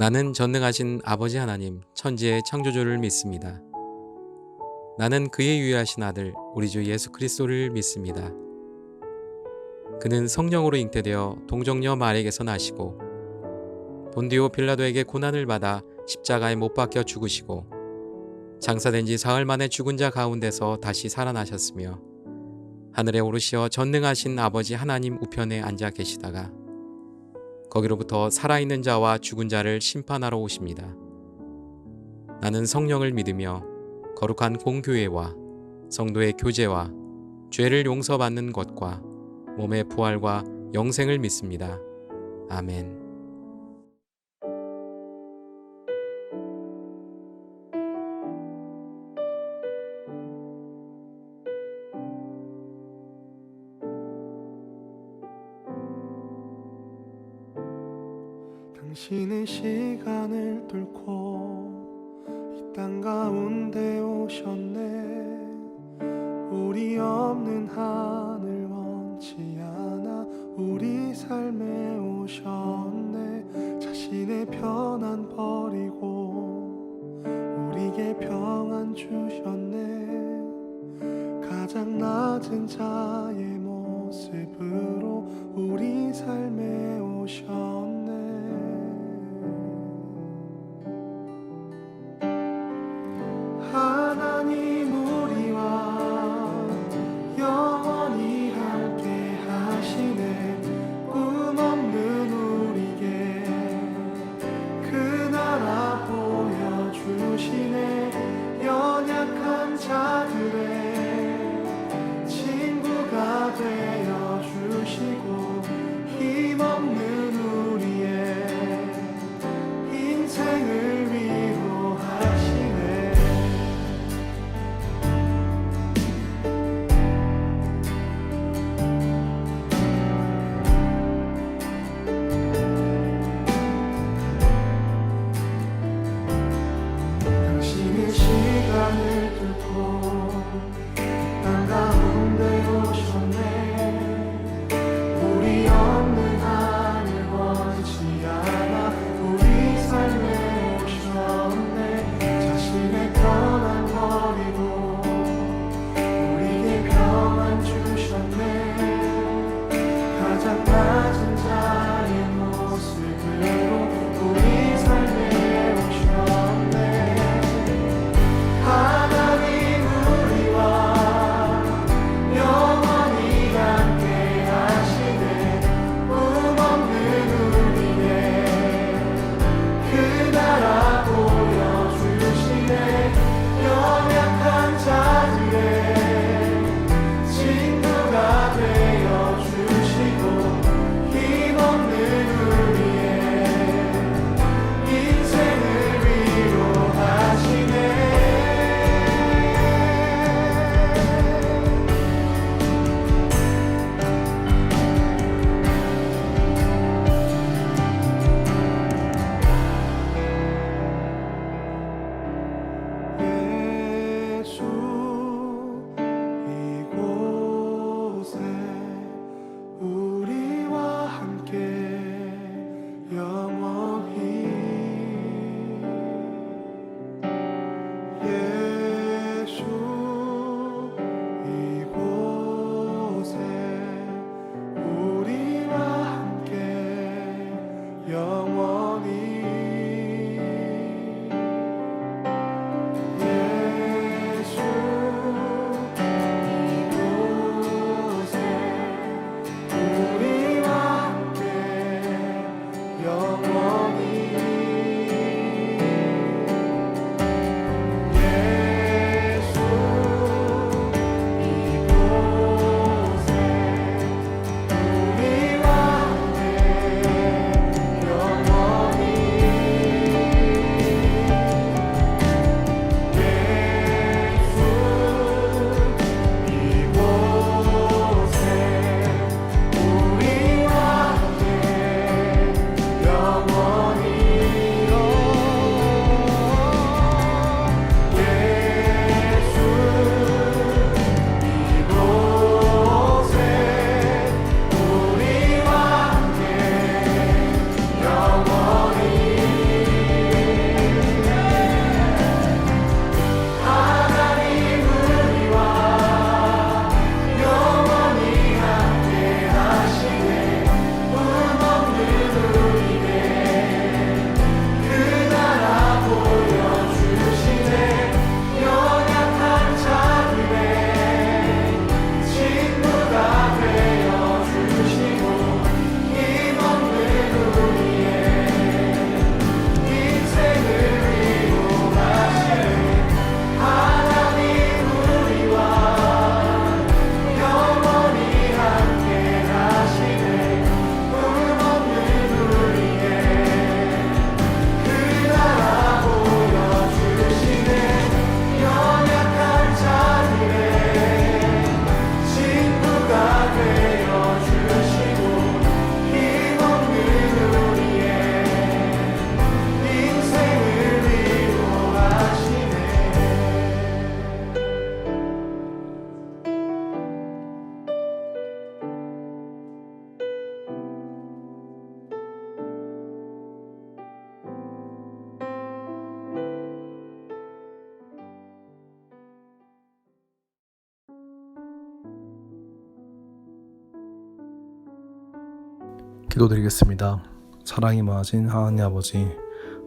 나는 전능하신 아버지 하나님, 천지의 창조주를 믿습니다. 나는 그의 유일하신 아들, 우리 주 예수 그리스도를 믿습니다. 그는 성령으로 잉태되어 동정녀 마리에게서 나시고 본디오 빌라도에게 고난을 받아 십자가에 못 박혀 죽으시고 장사된 지 사흘 만에 죽은 자 가운데서 다시 살아나셨으며 하늘에 오르시어 전능하신 아버지 하나님 우편에 앉아 계시다가 거기로부터 살아있는 자와 죽은 자를 심판하러 오십니다. 나는 성령을 믿으며 거룩한 공교회와 성도의 교제와 죄를 용서받는 것과 몸의 부활과 영생을 믿습니다. 아멘. 당신은 시간을 뚫고 이 땅 가운데 오셨네. 우리 없는 하늘 원치 않아 우리 삶에 오셨네. 자신의 편안 버리고 우리에게 평안 주셨네. 가장 낮은 자의 모습으로 우리 삶에 오셨네. 하나님 우리와 영원히 함께 하시네. 꿈 없는 우리에게 그 나라 보여주시네. 연약한 자들의 친구가 되어주시고 힘없는 우리 기도드리겠습니다. 사랑이 많으신 하나님 아버지,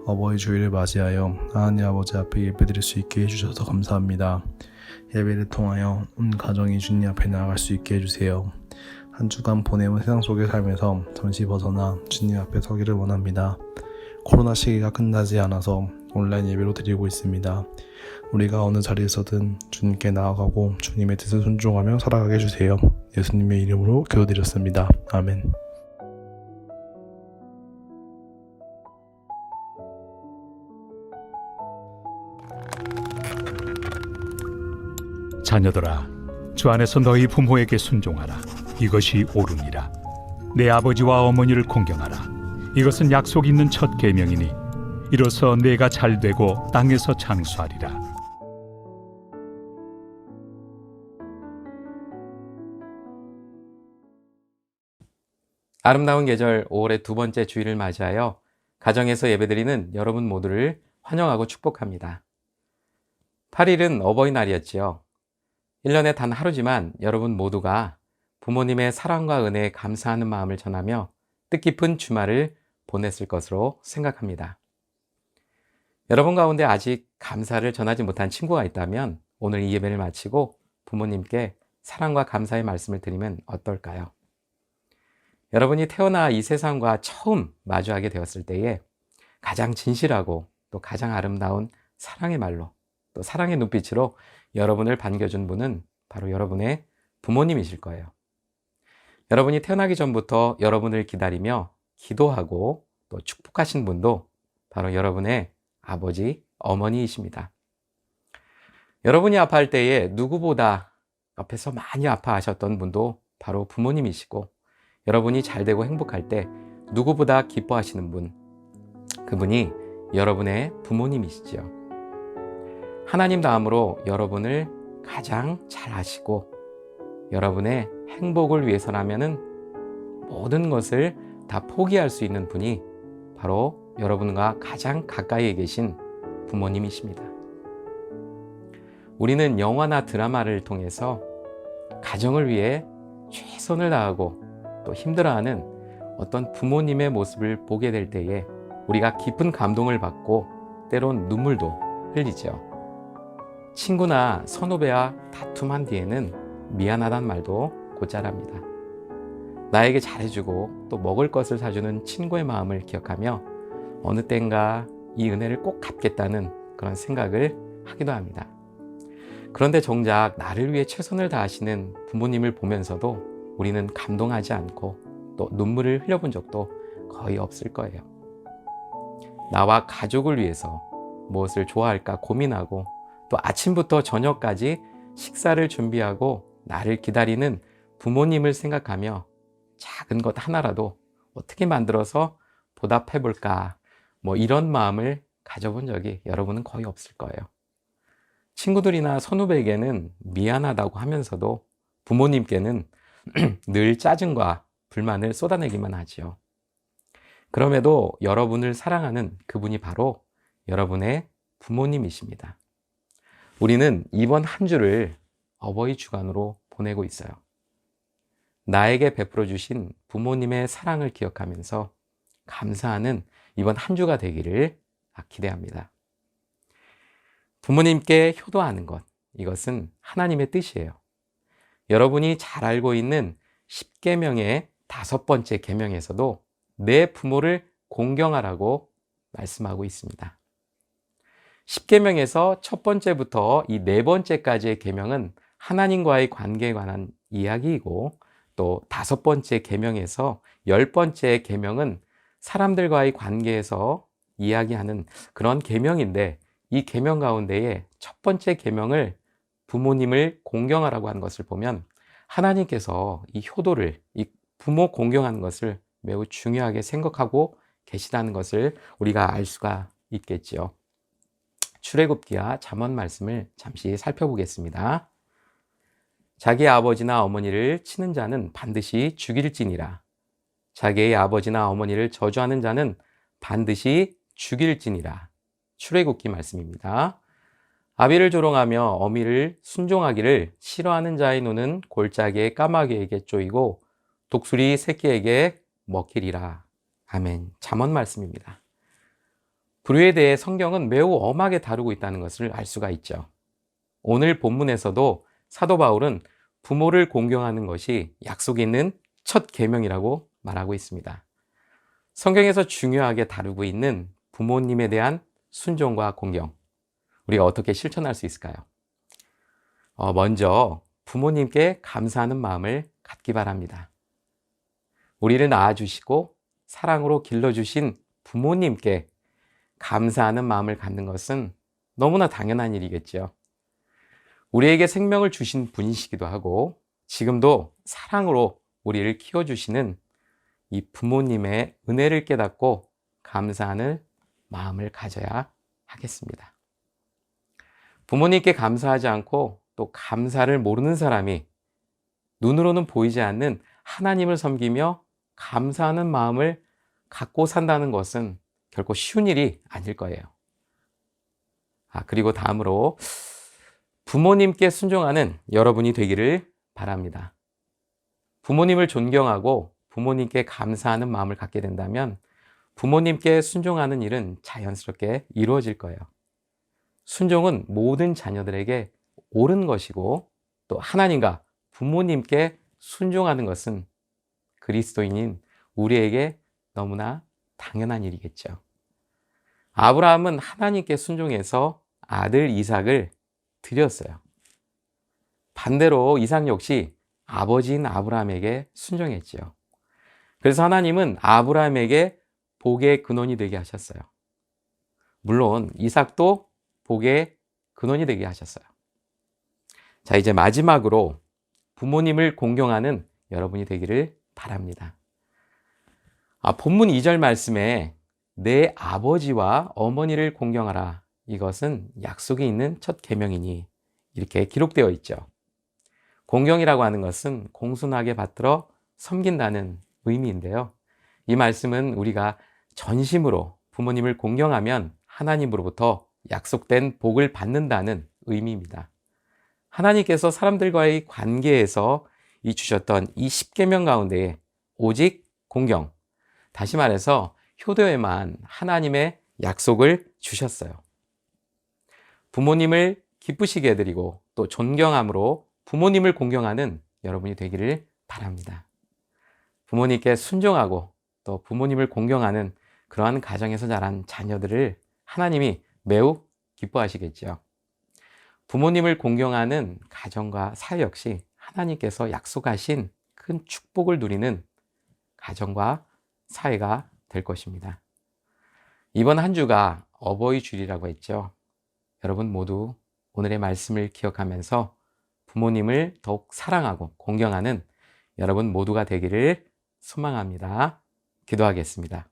어버이 주일을 맞이하여 하나님 아버지 앞에 예배드릴 수 있게 해주셔서 감사합니다. 예배를 통하여 온 가정이 주님 앞에 나아갈 수 있게 해주세요. 한 주간 보내온 세상 속의 삶에서 잠시 벗어나 주님 앞에 서기를 원합니다. 코로나 시기가 끝나지 않아서 온라인 예배로 드리고 있습니다. 우리가 어느 자리에서든 주님께 나아가고 주님의 뜻을 순종하며 살아가게 해주세요. 예수님의 이름으로 기도드렸습니다. 아멘. 자녀들아, 주 안에서 너희 부모에게 순종하라. 이것이 옳으니라. 내 아버지와 어머니를 공경하라. 이것은 약속 있는 첫 계명이니 이로써 내가 잘되고 땅에서 장수하리라. 아름다운 계절 5월의 두 번째 주일을 맞이하여 가정에서 예배드리는 여러분 모두를 환영하고 축복합니다. 8일은 어버이날이었지요. 1년에 단 하루지만 여러분 모두가 부모님의 사랑과 은혜에 감사하는 마음을 전하며 뜻깊은 주말을 보냈을 것으로 생각합니다. 여러분 가운데 아직 감사를 전하지 못한 친구가 있다면 오늘 이 예배를 마치고 부모님께 사랑과 감사의 말씀을 드리면 어떨까요? 여러분이 태어나 이 세상과 처음 마주하게 되었을 때에 가장 진실하고 또 가장 아름다운 사랑의 말로 또 사랑의 눈빛으로 여러분을 반겨준 분은 바로 여러분의 부모님이실 거예요. 여러분이 태어나기 전부터 여러분을 기다리며 기도하고 또 축복하신 분도 바로 여러분의 아버지, 어머니이십니다. 여러분이 아파할 때에 누구보다 옆에서 많이 아파하셨던 분도 바로 부모님이시고, 여러분이 잘되고 행복할 때 누구보다 기뻐하시는 분, 그분이 여러분의 부모님이시죠. 하나님 다음으로 여러분을 가장 잘 아시고 여러분의 행복을 위해서라면은 모든 것을 다 포기할 수 있는 분이 바로 여러분과 가장 가까이에 계신 부모님이십니다. 우리는 영화나 드라마를 통해서 가정을 위해 최선을 다하고 또 힘들어하는 어떤 부모님의 모습을 보게 될 때에 우리가 깊은 감동을 받고 때론 눈물도 흘리죠. 친구나 선후배와 다툼한 뒤에는 미안하단 말도 곧잘합니다. 나에게 잘해주고 또 먹을 것을 사주는 친구의 마음을 기억하며 어느 땐가 이 은혜를 꼭 갚겠다는 그런 생각을 하기도 합니다. 그런데 정작 나를 위해 최선을 다하시는 부모님을 보면서도 우리는 감동하지 않고 또 눈물을 흘려본 적도 거의 없을 거예요. 나와 가족을 위해서 무엇을 좋아할까 고민하고 또 아침부터 저녁까지 식사를 준비하고 나를 기다리는 부모님을 생각하며 작은 것 하나라도 어떻게 만들어서 보답해 볼까, 이런 마음을 가져본 적이 여러분은 거의 없을 거예요. 친구들이나 선후배에게는 미안하다고 하면서도 부모님께는 늘 짜증과 불만을 쏟아내기만 하지요. 그럼에도 여러분을 사랑하는 그분이 바로 여러분의 부모님이십니다. 우리는 이번 한 주를 어버이 주간으로 보내고 있어요. 나에게 베풀어 주신 부모님의 사랑을 기억하면서 감사하는 이번 한 주가 되기를 기대합니다. 부모님께 효도하는 것, 이것은 하나님의 뜻이에요. 여러분이 잘 알고 있는 10계명의 5번째 계명에서도 내 부모를 공경하라고 말씀하고 있습니다. 10계명에서 첫 번째부터 이 4번째까지의 계명은 하나님과의 관계에 관한 이야기이고, 또 5번째 계명에서 10번째 계명은 사람들과의 관계에서 이야기하는 그런 계명인데, 이 계명 가운데에 첫 번째 계명을 부모님을 공경하라고 하는 것을 보면 하나님께서 이 효도를, 이 부모 공경하는 것을 매우 중요하게 생각하고 계시다는 것을 우리가 알 수가 있겠지요. 출애굽기와 잠언 말씀을 잠시 살펴보겠습니다. 자기의 아버지나 어머니를 치는 자는 반드시 죽일지니라. 자기의 아버지나 어머니를 저주하는 자는 반드시 죽일지니라. 출애굽기 말씀입니다. 아비를 조롱하며 어미를 순종하기를 싫어하는 자의 눈은 골짜기의 까마귀에게 쪼이고 독수리 새끼에게 먹히리라. 아멘. 잠언 말씀입니다. 불효에 대해 성경은 매우 엄하게 다루고 있다는 것을 알 수가 있죠. 오늘 본문에서도 사도 바울은 부모를 공경하는 것이 약속이 있는 첫 계명이라고 말하고 있습니다. 성경에서 중요하게 다루고 있는 부모님에 대한 순종과 공경, 우리가 어떻게 실천할 수 있을까요? 먼저 부모님께 감사하는 마음을 갖기 바랍니다. 우리를 낳아주시고 사랑으로 길러주신 부모님께 감사하는 마음을 갖는 것은 너무나 당연한 일이겠죠. 우리에게 생명을 주신 분이시기도 하고 지금도 사랑으로 우리를 키워주시는 이 부모님의 은혜를 깨닫고 감사하는 마음을 가져야 하겠습니다. 부모님께 감사하지 않고 또 감사를 모르는 사람이 눈으로는 보이지 않는 하나님을 섬기며 감사하는 마음을 갖고 산다는 것은 결코 쉬운 일이 아닐 거예요. 그리고 다음으로 부모님께 순종하는 여러분이 되기를 바랍니다. 부모님을 존경하고 부모님께 감사하는 마음을 갖게 된다면 부모님께 순종하는 일은 자연스럽게 이루어질 거예요. 순종은 모든 자녀들에게 옳은 것이고 또 하나님과 부모님께 순종하는 것은 그리스도인인 우리에게 너무나 당연한 일이겠죠. 아브라함은 하나님께 순종해서 아들 이삭을 드렸어요. 반대로 이삭 역시 아버지인 아브라함에게 순종했죠. 그래서 하나님은 아브라함에게 복의 근원이 되게 하셨어요. 물론 이삭도 복의 근원이 되게 하셨어요. 자, 이제 마지막으로 부모님을 공경하는 여러분이 되기를 바랍니다. 본문 2절 말씀에 내 아버지와 어머니를 공경하라. 이것은 약속이 있는 첫 계명이니 이렇게 기록되어 있죠. 공경이라고 하는 것은 공손하게 받들어 섬긴다는 의미인데요. 이 말씀은 우리가 전심으로 부모님을 공경하면 하나님으로부터 약속된 복을 받는다는 의미입니다. 하나님께서 사람들과의 관계에서 주셨던 이 10계명 가운데 오직 공경, 다시 말해서 효도에만 하나님의 약속을 주셨어요. 부모님을 기쁘시게 해드리고 또 존경함으로 부모님을 공경하는 여러분이 되기를 바랍니다. 부모님께 순종하고 또 부모님을 공경하는 그러한 가정에서 자란 자녀들을 하나님이 매우 기뻐하시겠죠. 부모님을 공경하는 가정과 사회 역시 하나님께서 약속하신 큰 축복을 누리는 가정과 사회가 될 것입니다. 이번 한 주가 어버이 주일이라고 했죠. 여러분 모두 오늘의 말씀을 기억하면서 부모님을 더욱 사랑하고 공경하는 여러분 모두가 되기를 소망합니다. 기도하겠습니다.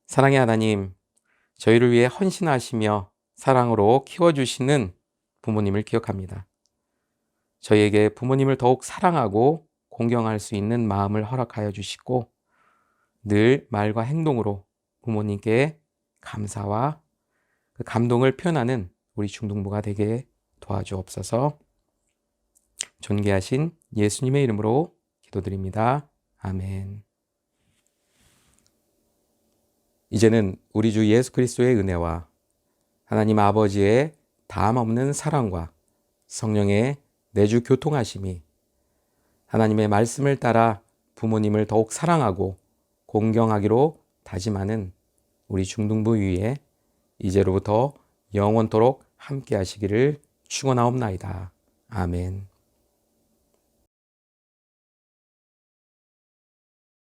사랑의 하나님, 저희를 위해 헌신하시며 사랑으로 키워주시는 부모님을 기억합니다. 저희에게 부모님을 더욱 사랑하고 공경할 수 있는 마음을 허락하여 주시고 늘 말과 행동으로 부모님께 감사와 그 감동을 표현하는 우리 중등부가 되게 도와주옵소서. 존귀하신 예수님의 이름으로 기도드립니다. 아멘. 이제는 우리 주 예수 그리스도의 은혜와 하나님 아버지의 다함없는 사랑과 성령의 내주 교통하심이 하나님의 말씀을 따라 부모님을 더욱 사랑하고 공경하기로 다짐하는 우리 중등부 위에 이제로부터 영원토록 함께 하시기를 축원하옵나이다. 아멘.